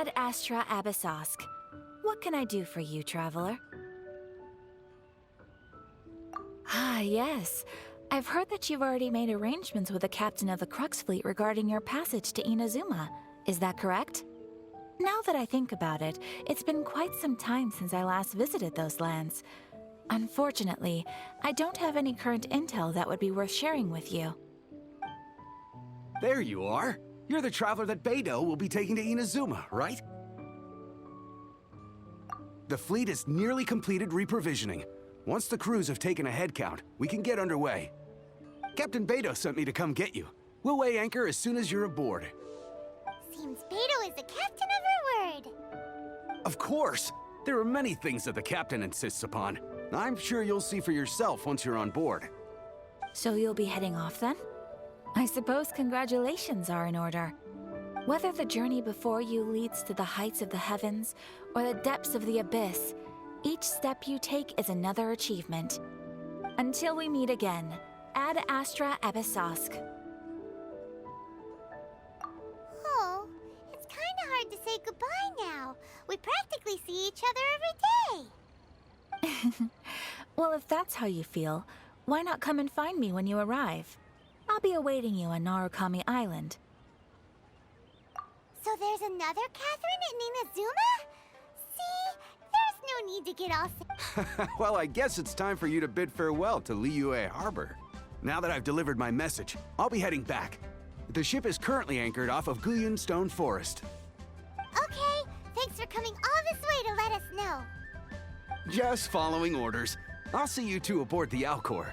Ad Astra Abyssosk. What can I do for you, traveler? Ah, yes. I've heard that you've already made arrangements with the captain of the Crux Fleet regarding your passage to Inazuma. Is that correct? Now that I think about it, it's been quite some time since I last visited those lands. Unfortunately, I don't have any current intel that would be worth sharing with you. There you are. You're the traveler that Beidou will be taking to Inazuma, right? The fleet is nearly completed reprovisioning. Once the crews have taken a head count, we can get underway. Captain Beidou sent me to come get you. We'll weigh anchor as soon as you're aboard. Seems Beidou is the captain of her word. Of course! There are many things that the captain insists upon. I'm sure you'll see for yourself once you're on board. So you'll be heading off then? I suppose congratulations are in order. Whether the journey before you leads to the heights of the heavens or the depths of the abyss, each step you take is another achievement. Until we meet again, Ad Astra Abyssosk. Oh, it's kinda hard to say goodbye now. We practically see each other every day. Well, if that's how you feel, why not come and find me when you arrive? I'll be awaiting you on Narukami Island. So there's another Catherine in Inazuma? See, there's no need to get all... Well, I guess it's time for you to bid farewell to Liyue Harbor. Now that I've delivered my message, I'll be heading back. The ship is currently anchored off of Guyan Stone Forest. Okay, thanks for coming all this way to let us know. Just following orders. I'll see you two aboard the Alcor.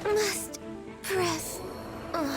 Must press on.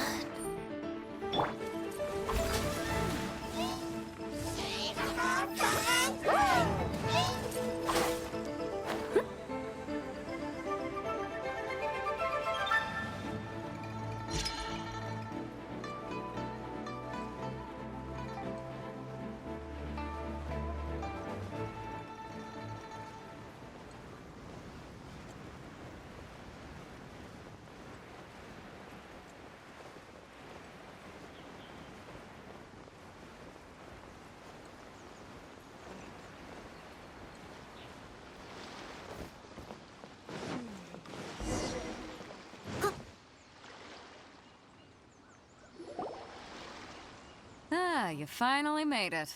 Ah, you finally made it.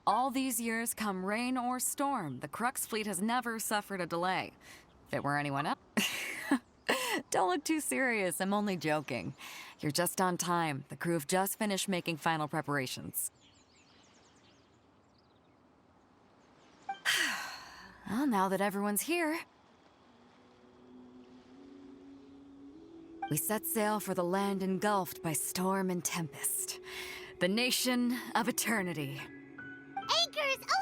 All these years, come rain or storm, the Crux fleet has never suffered a delay. If it were anyone else... Don't look too serious, I'm only joking. You're just on time. The crew have just finished making final preparations. Well, now that everyone's here, we set sail for the land engulfed by storm and tempest. The nation of eternity. Anchors away!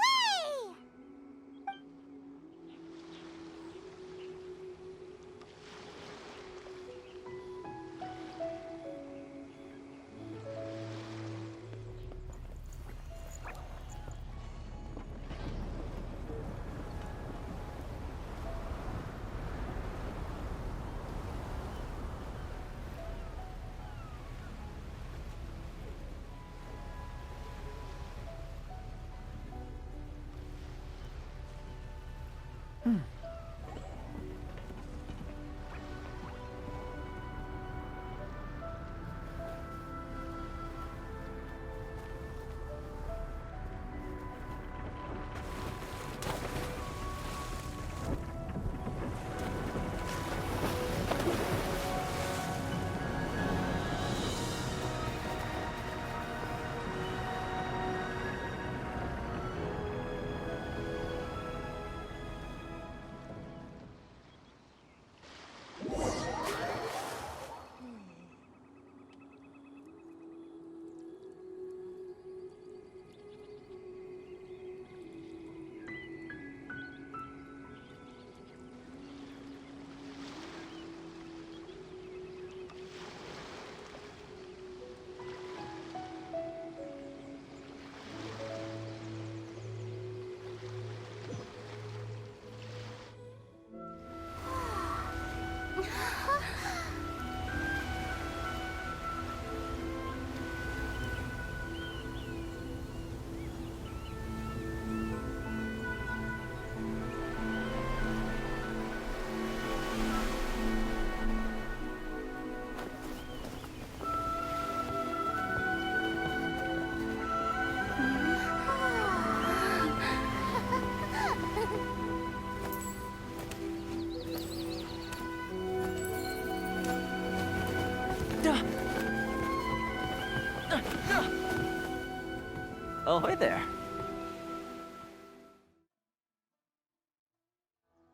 Ahoy there.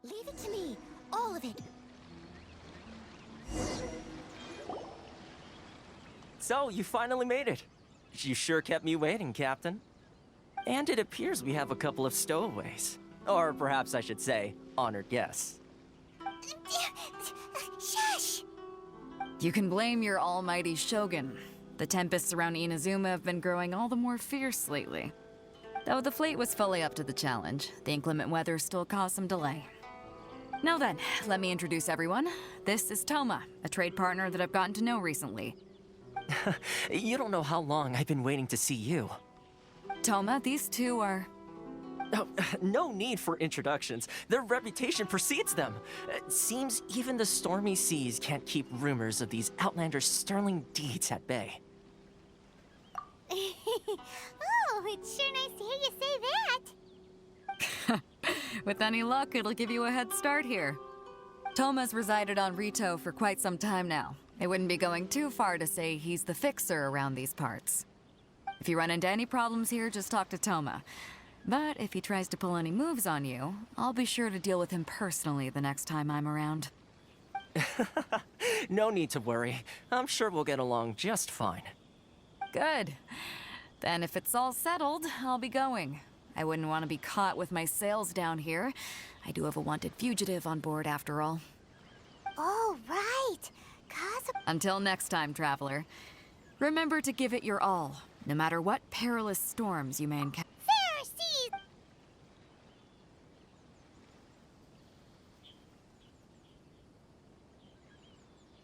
Leave it to me. All of it. So, you finally made it. You sure kept me waiting, Captain. And it appears we have a couple of stowaways. Or perhaps I should say, honored guests. Shush! You can blame your almighty shogun. The tempests around Inazuma have been growing all the more fierce lately. Though the fleet was fully up to the challenge, the inclement weather still caused some delay. Now then, let me introduce everyone. This is Toma, a trade partner that I've gotten to know recently. You don't know how long I've been waiting to see you. Toma, these two are... Oh, no need for introductions. Their reputation precedes them. Seems even the stormy seas can't keep rumors of these outlanders' sterling deeds at bay. Oh, it's sure nice to hear you say that. With any luck, it'll give you a head start here. Toma's resided on Rito for quite some time now. It wouldn't be going too far to say he's the fixer around these parts. If you run into any problems here, just talk to Toma. But if he tries to pull any moves on you, I'll be sure to deal with him personally the next time I'm around. No need to worry. I'm sure we'll get along just fine. Good. Then if it's all settled, I'll be going. I wouldn't want to be caught with my sails down here. I do have a wanted fugitive on board after all. Oh, right. Until next time, traveler. Remember to give it your all, no matter what perilous storms you may encounter. Pharisees!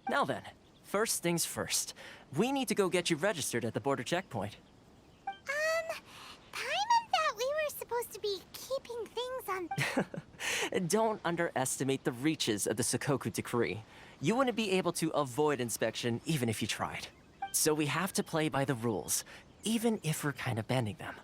Now then, first things first. We need to go get you registered at the border checkpoint. Paimon thought we were supposed to be keeping things on... Don't underestimate the reaches of the Sakoku Decree. You wouldn't be able to avoid inspection even if you tried. So we have to play by the rules, even if we're kind of bending them.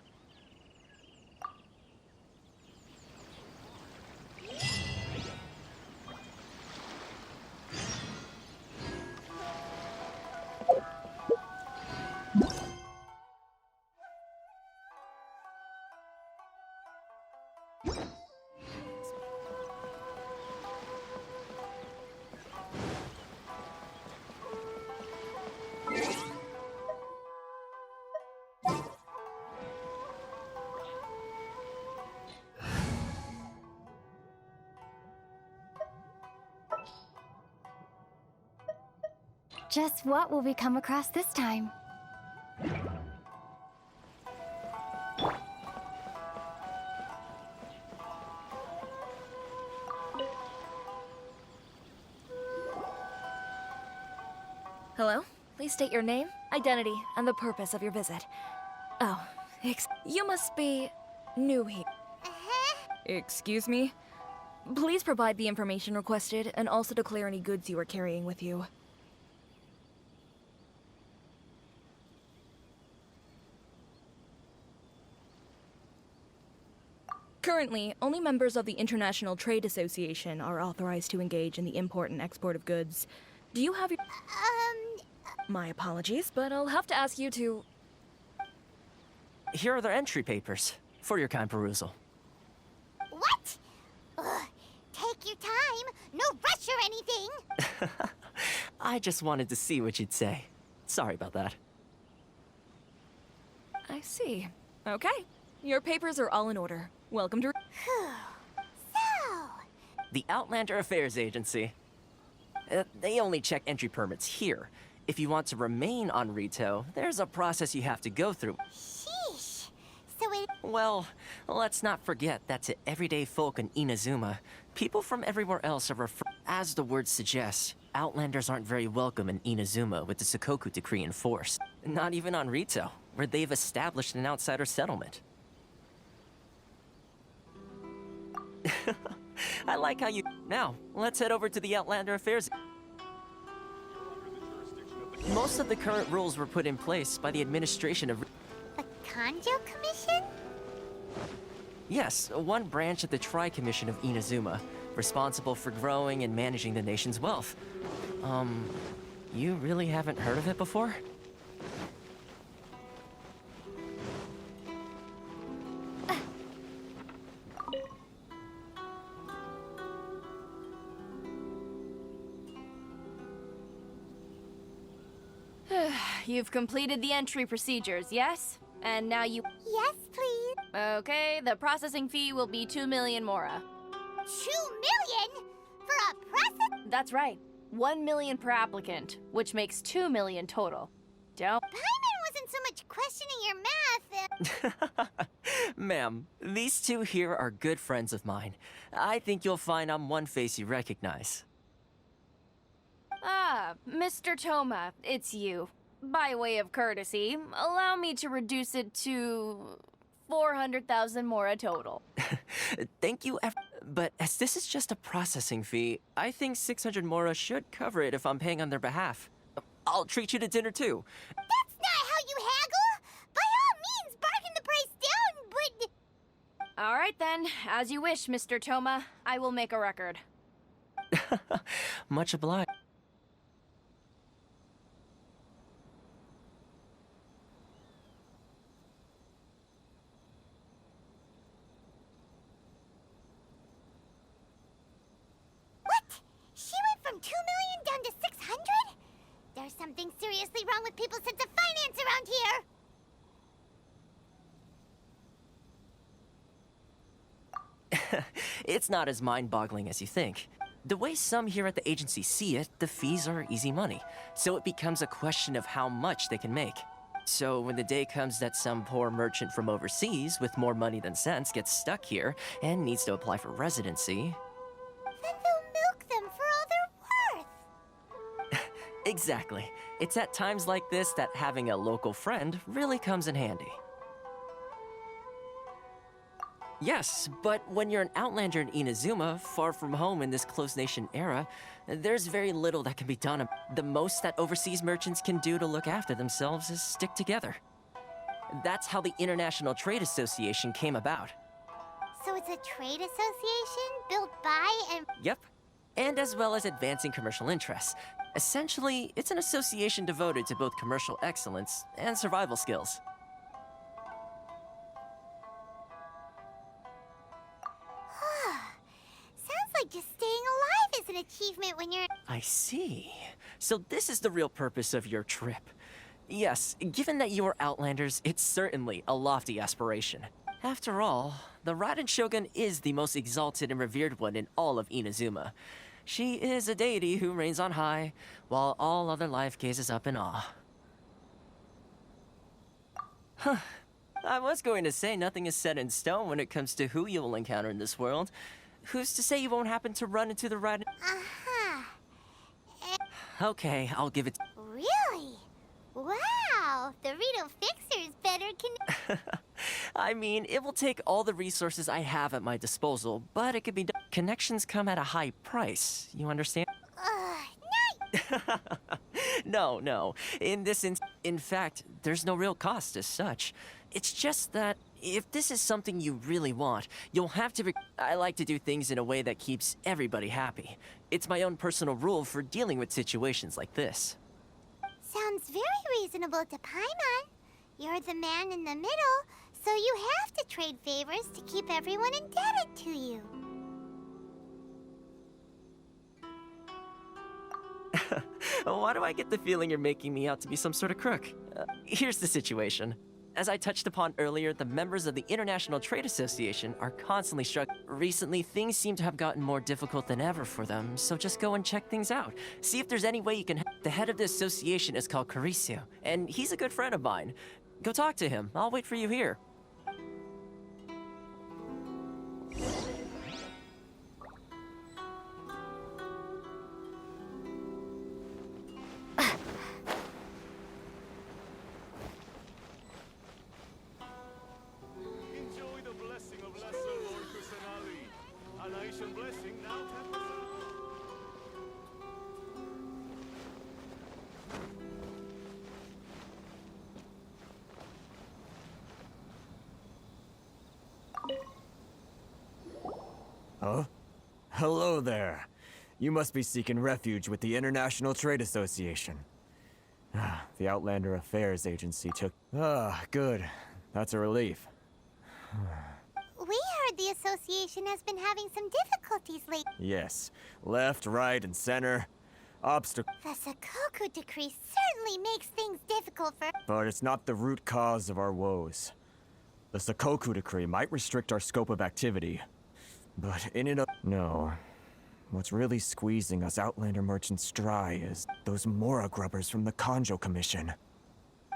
Just what will we come across this time? Hello? Please state your name, identity, and the purpose of your visit. Oh, you must be new here. Excuse me? Please provide the information requested and also declare any goods you are carrying with you. Currently, only members of the International Trade Association are authorized to engage in the import and export of goods. Do you have your... My apologies, but I'll have to ask you to... Here are their entry papers, for your kind perusal. What? Ugh, take your time. No rush or anything. I just wanted to see what you'd say. Sorry about that. I see. Okay. Your papers are all in order. Welcome to... So... The Outlander Affairs Agency. They only check entry permits here. If you want to remain on Rito, there's a process you have to go through. Sheesh. So it... Well, let's not forget that to everyday folk in Inazuma, people from everywhere else are referred... As the word suggests, Outlanders aren't very welcome in Inazuma with the Sakoku decree in force. Not even on Rito, where they've established an outsider settlement. I like how you... Now, let's head over to the Outlander Affairs... Most of the current rules were put in place by the administration of... The Kanjo Commission? Yes, one branch of the Tri-Commission of Inazuma, responsible for growing and managing the nation's wealth. You really haven't heard of it before? You've completed the entry procedures, yes? And now you... Yes, please. Okay, the processing fee will be 2 million mora. 2 million? For a process? That's right. 1 million per applicant, which makes 2 million total. Don't... Paimon wasn't so much questioning your math. Ma'am, these two here are good friends of mine. I think you'll find I'm one face you recognize. Ah, Mr. Toma, it's you. By way of courtesy, allow me to reduce it to 400,000 mora total. Thank you, but as this is just a processing fee, I think 600 mora should cover it if I'm paying on their behalf. I'll treat you to dinner too. That's not how you haggle! By all means, bargain the price down, but... All right then, as you wish, Mr. Toma. I will make a record. Much obliged. What? She went from 2 million down to 600? There's something seriously wrong with people's sense of finance around here! It's not as mind-boggling as you think. The way some here at the agency see it, the fees are easy money, so it becomes a question of how much they can make. So when the day comes that some poor merchant from overseas with more money than sense gets stuck here and needs to apply for residency... Then they'll milk them for all they're worth. Exactly. It's at times like this that having a local friend really comes in handy. Yes, but when you're an outlander in Inazuma, far from home in this close nation era, there's very little that can be done. The most that overseas merchants can do to look after themselves is stick together. That's how the International Trade Association came about. So it's a trade association built by and... Yep. And as well as advancing commercial interests. Essentially, it's an association devoted to both commercial excellence and survival skills. Sounds like just staying alive is an achievement when you're... I see. So this is the real purpose of your trip. Yes, given that you are Outlanders, it's certainly a lofty aspiration. After all, the Raiden Shogun is the most exalted and revered one in all of Inazuma. She is a deity who reigns on high, while all other life gazes up in awe. Huh. I was going to say nothing is set in stone when it comes to who you will encounter in this world. Who's to say you won't happen to run into the right... Uh-huh. Okay, I'll give it... Really? Wow, the Rito Fixer's better I mean, it will take all the resources I have at my disposal, but it could be done. Connections come at a high price, you understand? nice! No. In fact, there's no real cost as such. It's just that if this is something you really want, you'll have to... I like to do things in a way that keeps everybody happy. It's my own personal rule for dealing with situations like this. Sounds very reasonable to Paimon. You're the man in the middle, so you have to trade favors to keep everyone indebted to you. Why do I get the feeling you're making me out to be some sort of crook? Here's the situation. As I touched upon earlier, the members of the International Trade Association are constantly struggling. Recently, things seem to have gotten more difficult than ever for them, so just go and check things out. See if there's any way you can... The head of the association is called Caricio, and he's a good friend of mine. Go talk to him. I'll wait for you here. Enjoy the blessing of Lesser Lord Kusanali. An Aishan blessing now tempers. Huh? Hello there. You must be seeking refuge with the International Trade Association. The Outlander Affairs Agency took... good. That's a relief. We heard the association has been having some difficulties lately. Yes. Left, right, and center. Obstacle... The Sakoku decree certainly makes things difficult for... But it's not the root cause of our woes. The Sakoku decree might restrict our scope of activity. But in and of... No. What's really squeezing us Outlander merchants dry is those Mora grubbers from the Kanjo Commission.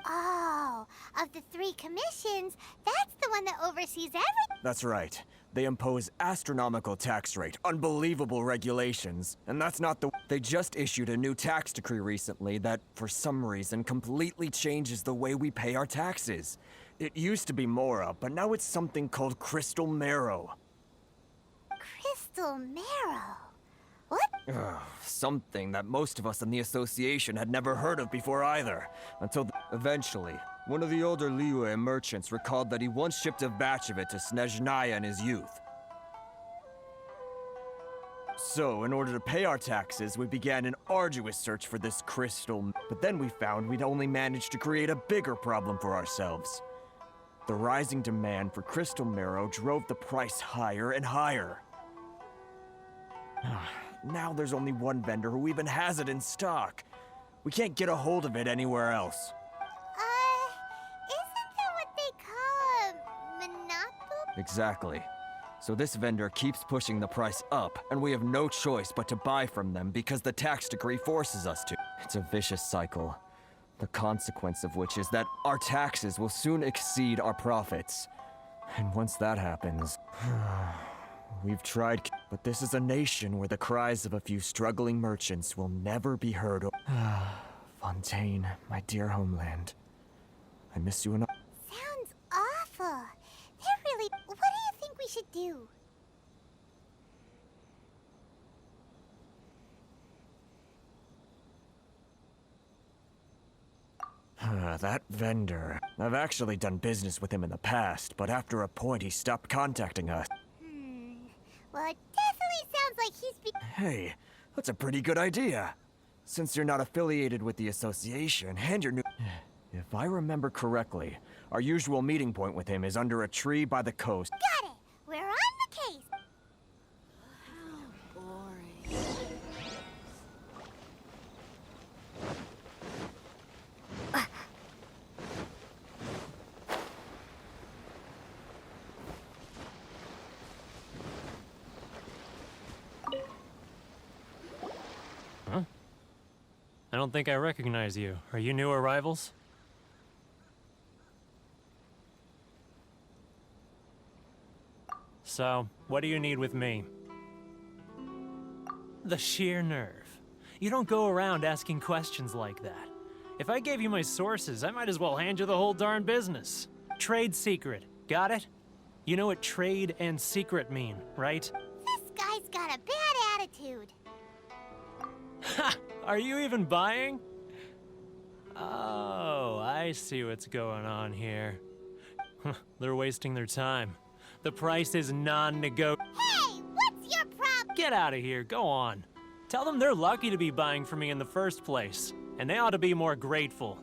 Oh, of the 3 commissions, that's the one that oversees everything. That's right. They impose astronomical tax rate, unbelievable regulations, and that's not the... They just issued a new tax decree recently that, for some reason, completely changes the way we pay our taxes. It used to be Mora, but now it's something called Crystal Marrow. Crystal Marrow? What? Something that most of us in the association had never heard of before either, until eventually, one of the older Liyue merchants recalled that he once shipped a batch of it to Snezhnaya in his youth. So, in order to pay our taxes, we began an arduous search for this crystal, but then we found we'd only managed to create a bigger problem for ourselves. The rising demand for crystal marrow drove the price higher and higher. Now there's only one vendor who even has it in stock. We can't get a hold of it anywhere else. Isn't that what they call a monopoly? Exactly. So this vendor keeps pushing the price up, and we have no choice but to buy from them because the tax decree forces us to. It's a vicious cycle. The consequence of which is that our taxes will soon exceed our profits. And once that happens... We've tried, but this is a nation where the cries of a few struggling merchants will never be heard. Fontaine, my dear homeland. I miss you enough. Sounds awful. They're really... What do you think we should do? That vendor. I've actually done business with him in the past, but after a point he stopped contacting us. Well, it definitely sounds like he's Hey, that's a pretty good idea. Since you're not affiliated with the association, and you're new... If I remember correctly, our usual meeting point with him is under a tree by the coast. Got it! We're on the case! How boring. I don't think I recognize you. Are you new arrivals? So, what do you need with me? The sheer nerve. You don't go around asking questions like that. If I gave you my sources, I might as well hand you the whole darn business. Trade secret. Got it? You know what trade and secret mean, right? This guy's got a bad attitude. Ha! Are you even buying? Oh, I see what's going on here. They're wasting their time. The price is non-negotiable. Hey, what's your problem? Get out of here, go on. Tell them they're lucky to be buying from me in the first place, and they ought to be more grateful.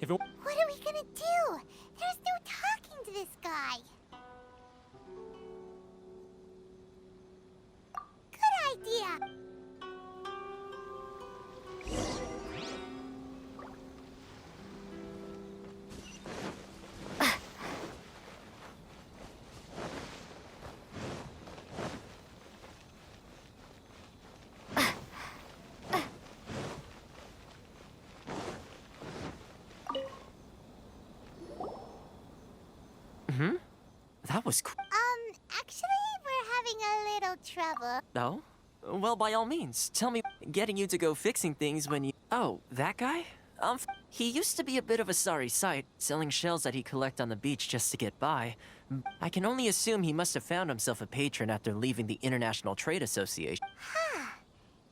If it... What are we gonna do? There's no talking to this guy. Good idea. That was cool. Actually, we're having a little trouble. Oh? Well, by all means, tell me. Getting you to go fixing things when you... Oh, that guy? He used to be a bit of a sorry sight, selling shells that he collect on the beach just to get by. I can only assume he must have found himself a patron after leaving the International Trade Association. Huh.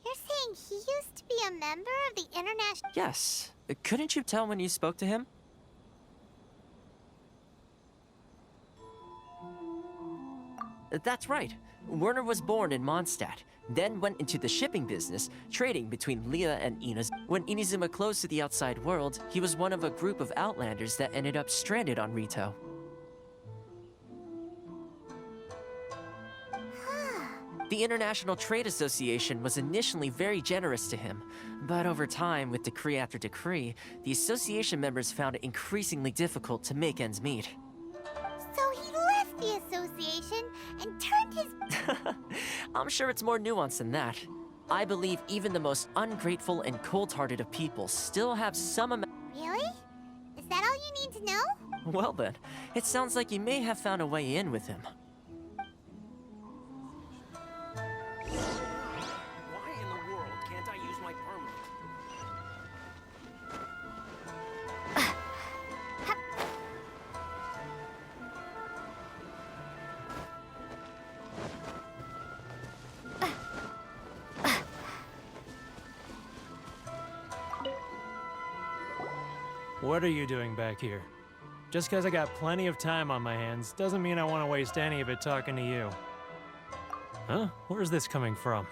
You're saying he used to be a member of the International... Yes. Couldn't you tell when you spoke to him? That's right. Werner was born in Mondstadt, then went into the shipping business, trading between Leah and Inazuma. When Inazuma closed to the outside world, he was one of a group of outlanders that ended up stranded on Rito. The International Trade Association was initially very generous to him, but over time, with decree after decree, the association members found it increasingly difficult to make ends meet. So he left the association and turned his... I'm sure it's more nuanced than that. I believe even the most ungrateful and cold-hearted of people still have some amount... Really? Is that all you need to know? Well then, it sounds like you may have found a way in with him. Why in the world can't I use my permit? What are you doing back here? Just because I got plenty of time on my hands doesn't mean I want to waste any of it talking to you. Huh? Where's this coming from?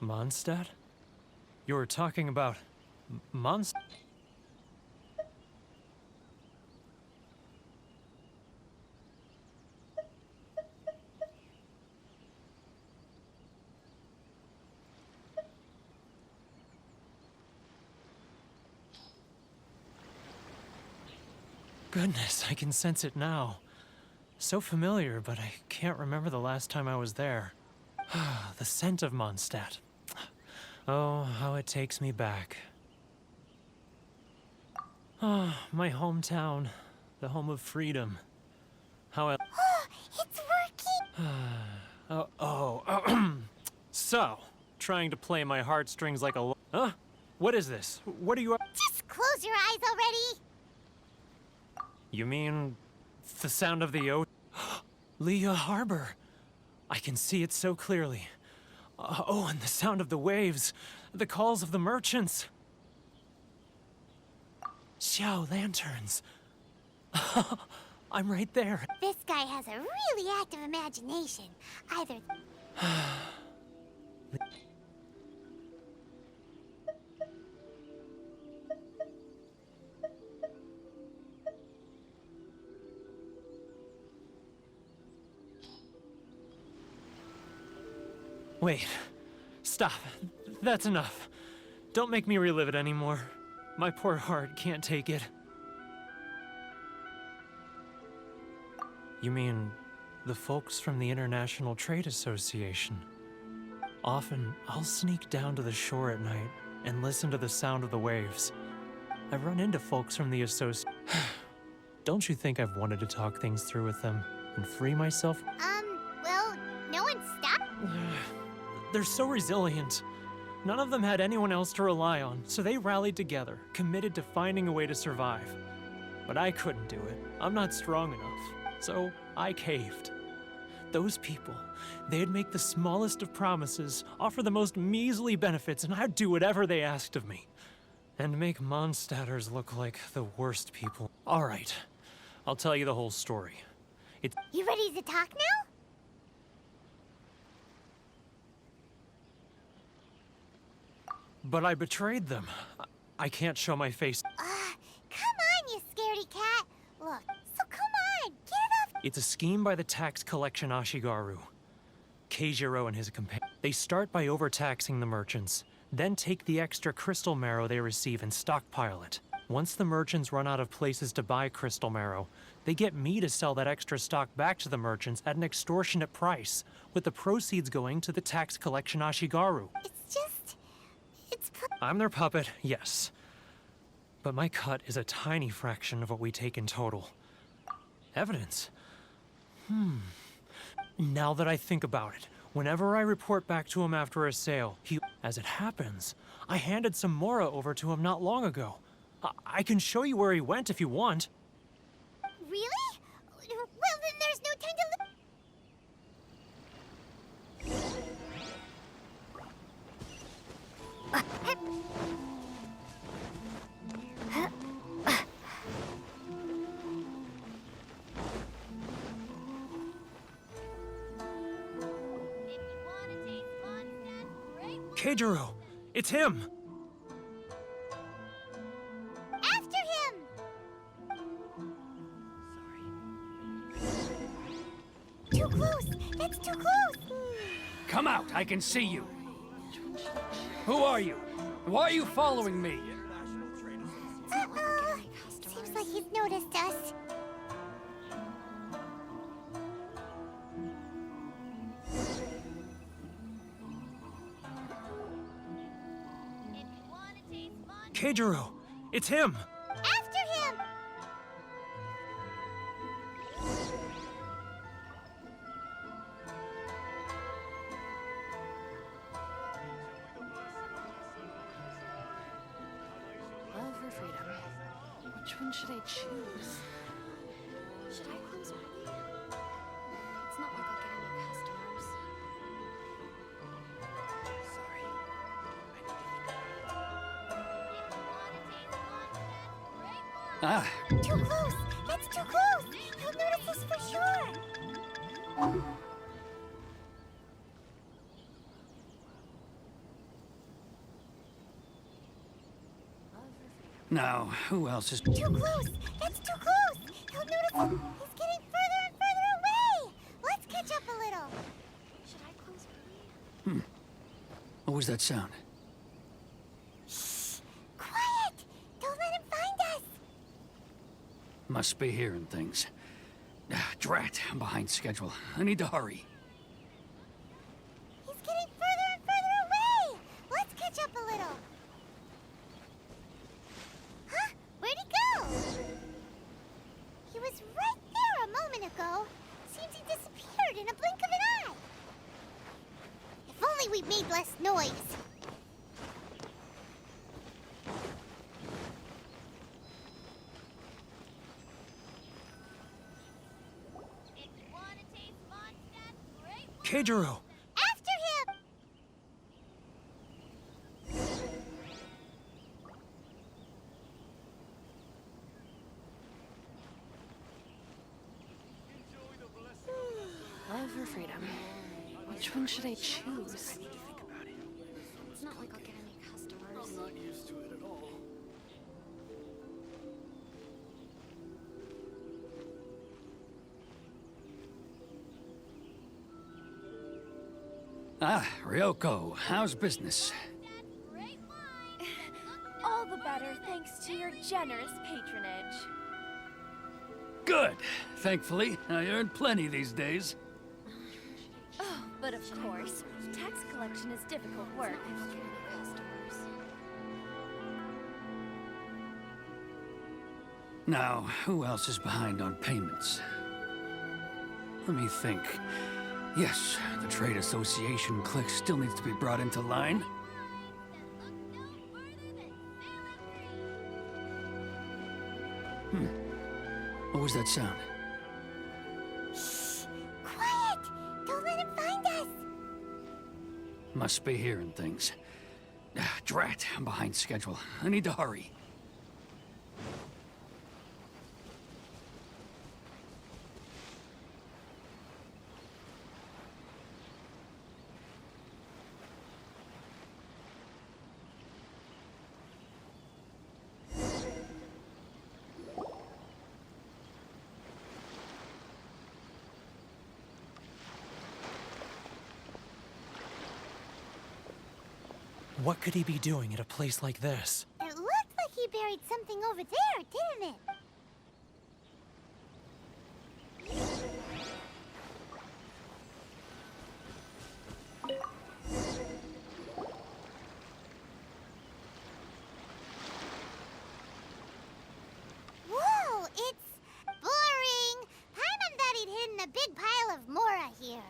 Mondstadt? You were talking about... Mondstadt? Goodness, I can sense it now. So familiar, but I can't remember the last time I was there. The scent of Mondstadt. Oh, how it takes me back. Oh, my hometown. The home of freedom. How I... It's working! So, trying to play my heartstrings like a... Huh? What is this? What are you... Just close your eyes already! You mean the sound of the Leah Harbor. I can see it so clearly. Oh, and the sound of the waves, the calls of the merchants. Xiao lanterns. I'm right there. This guy has a really active imagination. Either... Wait. Stop. That's enough. Don't make me relive it anymore. My poor heart can't take it. You mean The folks from the International Trade Association. Often, I'll sneak down to the shore at night and listen to the sound of the waves. I've run into folks from the association. Don't you think I've wanted to talk things through with them and free myself? Well, no one stopped. They're so resilient. None of them had anyone else to rely on, so they rallied together, committed to finding a way to survive. But I couldn't do it. I'm not strong enough. So I caved. Those people, they'd make the smallest of promises, offer the most measly benefits, and I'd do whatever they asked of me. And make Mondstadters look like the worst people. All right, I'll tell you the whole story. You ready to talk now? But I betrayed them. I can't show my face. Come on, you scaredy cat. Look, so come on, get off. It's a scheme by the tax collection Ashigaru. Keijiro and his companions. They start by overtaxing the merchants, then take the extra crystal marrow they receive and stockpile it. Once the merchants run out of places to buy crystal marrow, they get me to sell that extra stock back to the merchants at an extortionate price, with the proceeds going to the tax collection Ashigaru. I'm their puppet, yes. But my cut is a tiny fraction of what we take in total. Evidence? Now that I think about it, whenever I report back to him after a sale, as it happens, I handed some Mora over to him not long ago. I can show you where he went if you want. Really? Well, then there's no time to look. Keijiro, it's him! After him! Too close! That's too close! Come out, I can see you. Who are you? Why are you following me? Seems like he's noticed us. Keijiro, it's him! After him! Love or freedom? Which one should I choose? Should I close early? It's not like I'll get any customers. Sorry. Too close! That's too close! He'll notice us for sure! Now, who else is... Too close! That's too close! He'll notice us! He's getting further and further away! Let's catch up a little! Should I close early? What was that sound? Quiet! Don't let him find us! Must be hearing things. Drat, I'm behind schedule. I need to hurry. He's getting further and further away! Let's catch up a little! Huh? Where'd he go? He was right there a moment ago. Seems he disappeared in a blink of an eye. If only we made less noise. Keijiro! After him! Love or freedom? Which one should I choose? It's not like I'll get any customers. I'm not used to it at all. Ah, Ryoko, how's business? All the better thanks to your generous patronage. Good. Thankfully, I earn plenty these days. Oh, but of course, tax collection is difficult work. Now, who else is behind on payments? Let me think. Yes, the Trade Association clique still needs to be brought into line. What was that sound? Shh! Quiet! Don't let him find us! Must be hearing things. Drat, I'm behind schedule. I need to hurry. What could he be doing at a place like this? It looked like he buried something over there, didn't it? Whoa, it's boring. Paimon thought he'd hidden a big pile of Mora here.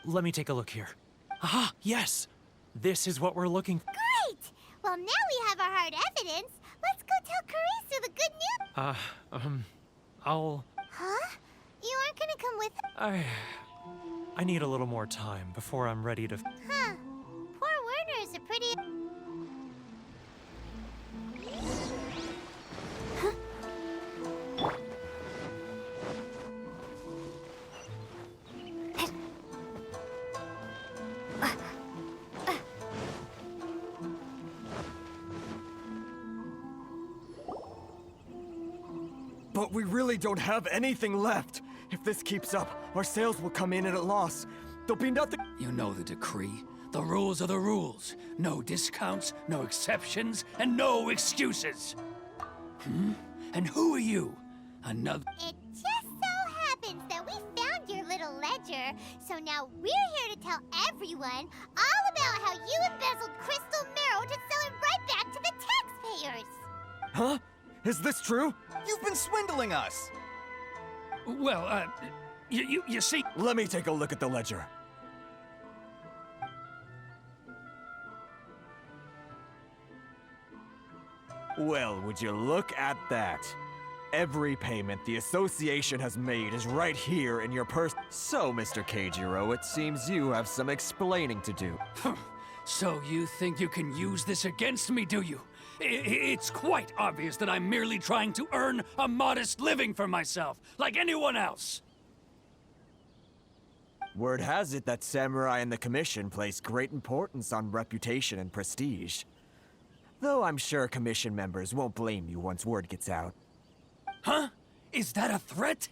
Let me take a look here. Aha, yes! This is what we're looking for. Great! Well, now we have our hard evidence. Let's go tell Karisu the good news. I'll... Huh? You aren't gonna come with us? I need a little more time before I'm ready to... Huh. Poor Werner is a pretty... But we really don't have anything left. If this keeps up, our sales will come in at a loss. There'll be nothing. You know the decree. The rules are the rules. No discounts, no exceptions, and no excuses. And who are you? Another... It just so happens that we found your little ledger, so now we're here to tell everyone all about how you embezzled crystal marrow to sell it right back to the taxpayers. Huh? Is this true? You've been swindling us! Well, you see... Let me take a look at the ledger. Well, would you look at that? Every payment the association has made is right here in your purse. So, Mr. Keijiro, it seems you have some explaining to do. So you think you can use this against me, do you? It's quite obvious that I'm merely trying to earn a modest living for myself, like anyone else. Word has it that Samurai and the Commission place great importance on reputation and prestige. Though I'm sure Commission members won't blame you once word gets out. Huh? Is that a threat?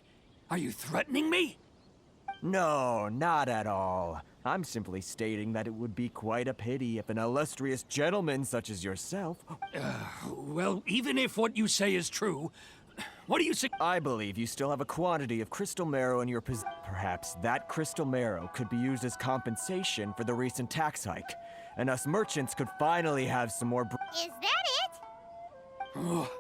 Are you threatening me? No, not at all. I'm simply stating that it would be quite a pity if an illustrious gentleman such as yourself... Well, even if what you say is true, what do you say? I believe you still have a quantity of crystal marrow in your possession. Perhaps that crystal marrow could be used as compensation for the recent tax hike, and us merchants could finally have some more... Is that it? Oh,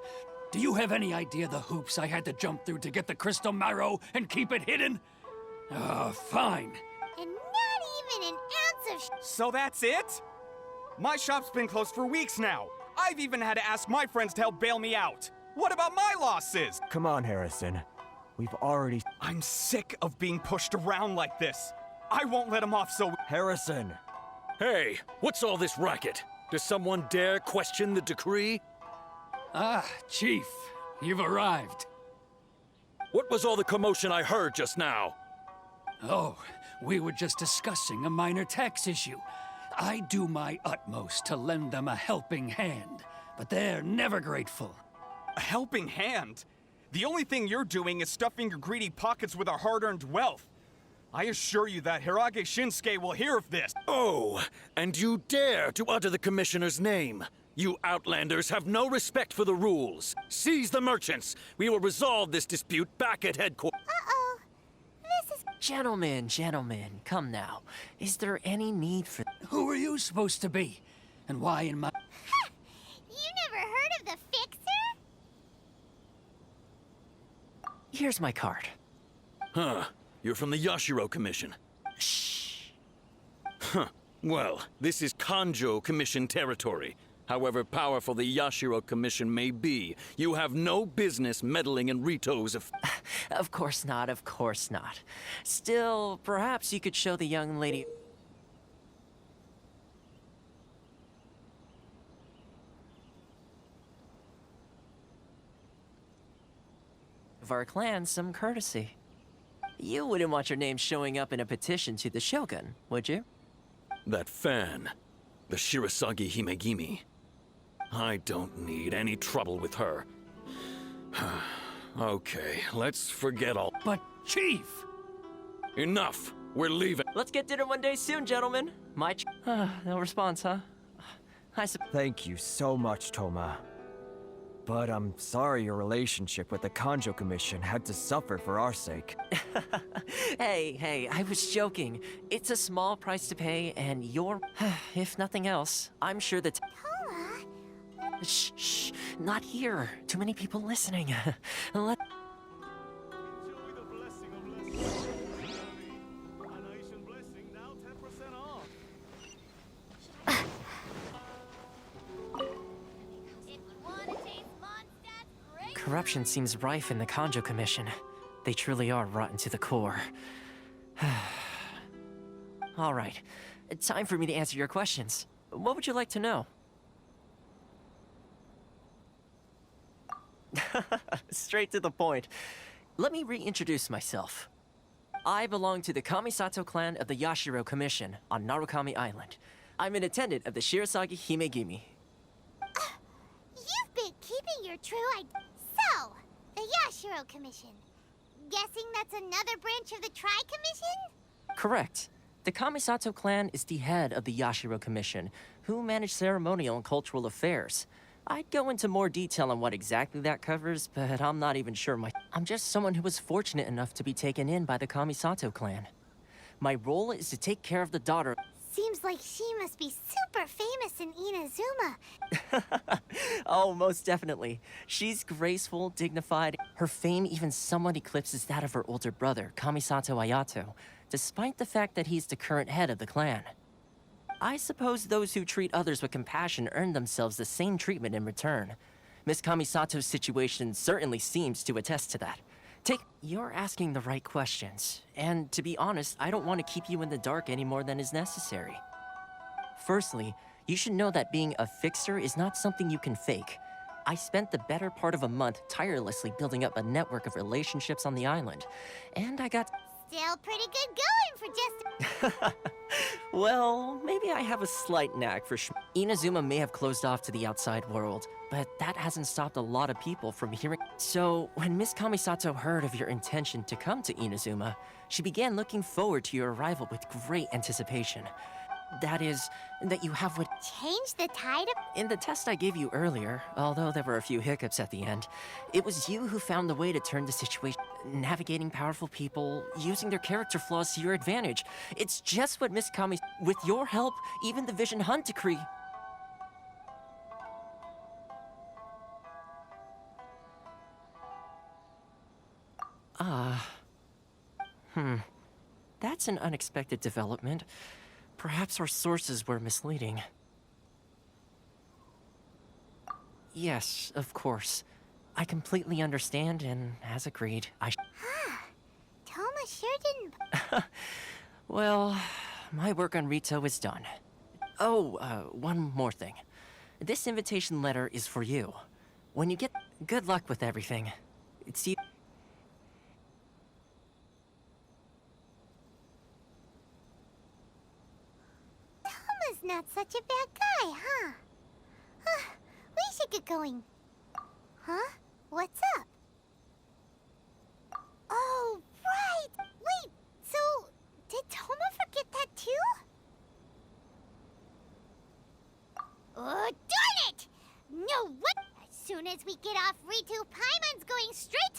do you have any idea the hoops I had to jump through to get the crystal marrow and keep it hidden? Fine. And not even an ounce of So that's it? My shop's been closed for weeks now. I've even had to ask my friends to help bail me out. What about my losses? Come on, Harrison. We've already... I'm sick of being pushed around like this. I won't let him off so... Harrison! Hey, what's all this racket? Does someone dare question the decree? Ah, Chief, you've arrived. What was all the commotion I heard just now? Oh, we were just discussing a minor tax issue. I do my utmost to lend them a helping hand, but they're never grateful. A helping hand? The only thing you're doing is stuffing your greedy pockets with our hard-earned wealth. I assure you that Hirage Shinsuke will hear of this. Oh, and you dare to utter the Commissioner's name. You Outlanders have no respect for the rules. Seize the merchants. We will resolve this dispute back at headquarters. Uh-oh. This is... Gentlemen, come now. Is there any need for... Who are you supposed to be? And why in my... You never heard of the Fixer? Here's my card. Huh. You're from the Yashiro Commission. Shh. Huh. Well, this is Kanjo Commission territory. However powerful the Yashiro Commission may be, you have no business meddling in Rito's Of course not, of course not. Still, perhaps you could show the young lady... of our clan some courtesy. You wouldn't want your name showing up in a petition to the Shogun, would you? That fan, the Shirasagi Himegimi. I don't need any trouble with her. Okay, let's forget all. But, Chief! Enough! We're leaving. Let's get dinner one day soon, gentlemen. No response, huh? Thank you so much, Toma. But I'm sorry your relationship with the Kanjo Commission had to suffer for our sake. Hey, I was joking. It's a small price to pay, and you're... if nothing else, I'm sure that... Toma? Shh, not here. Too many people listening. Let... Enjoy the blessing of lessons. Anation blessing now 10% off. Corruption seems rife in the Kanjo Commission. They truly are rotten to the core. All right, time for me to answer your questions. What would you like to know? Straight to the point. Let me reintroduce myself. I belong to the Kamisato clan of the Yashiro Commission on Narukami Island. I'm an attendant of the Shirasagi Himegimi. You've been keeping your true So, the Yashiro Commission. Guessing that's another branch of the Tri-Commission? Correct. The Kamisato clan is the head of the Yashiro Commission, who manage ceremonial and cultural affairs. I'd go into more detail on what exactly that covers, but I'm not even sure I'm just someone who was fortunate enough to be taken in by the Kamisato clan. My role is to take care of the daughter... Seems like she must be super famous in Inazuma. Oh, most definitely. She's graceful, dignified. Her fame even somewhat eclipses that of her older brother, Kamisato Ayato, despite the fact that he's the current head of the clan. I suppose those who treat others with compassion earn themselves the same treatment in return. Miss Kamisato's situation certainly seems to attest to that. You're asking the right questions, and to be honest, I don't want to keep you in the dark any more than is necessary. Firstly, you should know that being a fixer is not something you can fake. I spent the better part of a month tirelessly building up a network of relationships on the island, and I got... Still pretty good going for just... Well, maybe I have a slight knack for Inazuma may have closed off to the outside world, but that hasn't stopped a lot of people from hearing... So, when Miss Kamisato heard of your intention to come to Inazuma, she began looking forward to your arrival with great anticipation. That is, that you have what... Change the tide of... In the test I gave you earlier, although there were a few hiccups at the end, it was you who found the way to turn the situation... Navigating powerful people, using their character flaws to your advantage. It's just what Miss Kami... With your help, even the Vision Hunt decree... That's an unexpected development. Perhaps our sources were misleading. Yes, of course. I completely understand, and as agreed, Toma sure didn't... Well, my work on Rito is done. Oh, one more thing. This invitation letter is for you. When you get... Good luck with everything. It's you... Toma's not such a bad guy, huh? We should get going. Huh? What's up? Oh, right! Wait, so... Did Toma forget that too? Oh, darn it! soon as we get off Ritu, Paimon's going straight